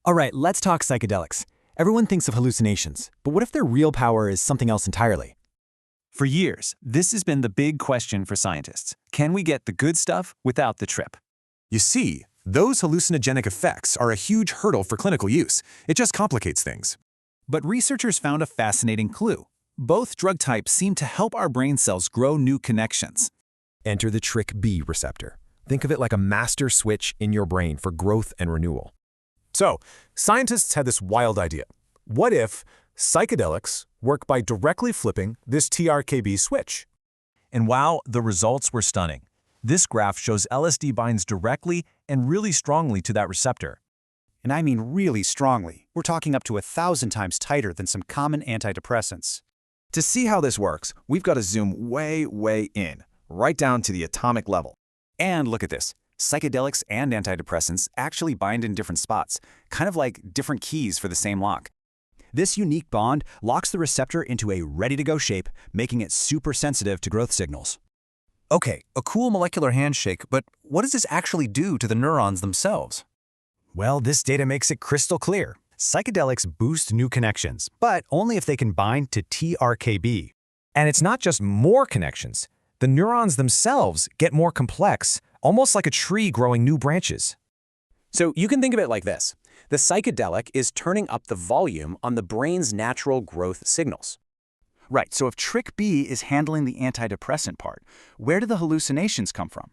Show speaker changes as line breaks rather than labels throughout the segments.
All right, let's talk psychedelics. Everyone thinks of hallucinations, but what if their real power is something else entirely?
For years, this has been the big question for scientists. Can we get the good stuff without the trip?
You see, those hallucinogenic effects are a huge hurdle for clinical use. It just complicates things.
But researchers found a fascinating clue. Both drug types seem to help our brain cells grow new connections.
Enter the TrkB receptor. Think of it like a master switch in your brain for growth and renewal.
So, scientists had this wild idea. What if psychedelics work by directly flipping this TrkB switch?
And wow, the results were stunning. This graph shows LSD binds directly and really strongly to that receptor.
And I mean really strongly. We're talking up to 1,000 times tighter than some common antidepressants.
To see how this works, we've got to zoom way in, right down to the atomic level.
And look at this. Psychedelics and antidepressants actually bind in different spots, kind of like different keys for the same lock. This unique bond locks the receptor into a ready-to-go shape, making it super sensitive to growth signals.
Okay, a cool molecular handshake, but what does this actually do to the neurons themselves?
Well, this data makes it crystal clear. Psychedelics boost new connections, but only if they can bind to TrkB.
And it's not just more connections. The neurons themselves get more complex, almost like a tree growing new branches.
So you can think of it like this. The psychedelic is turning up the volume on the brain's natural growth signals.
Right, so if TrkB is handling the antidepressant part, where do the hallucinations come from?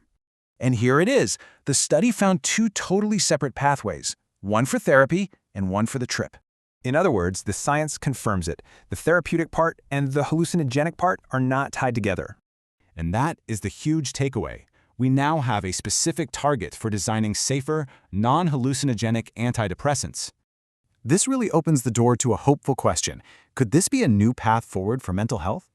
And here it is. The study found two totally separate pathways, one for therapy and one for the trip.
In other words, the science confirms it. The therapeutic part and the hallucinogenic part are not tied together. And that is the huge takeaway. We now have a specific target for designing safer, non-hallucinogenic antidepressants.
This really opens the door to a hopeful question. Could this be a new path forward for mental health?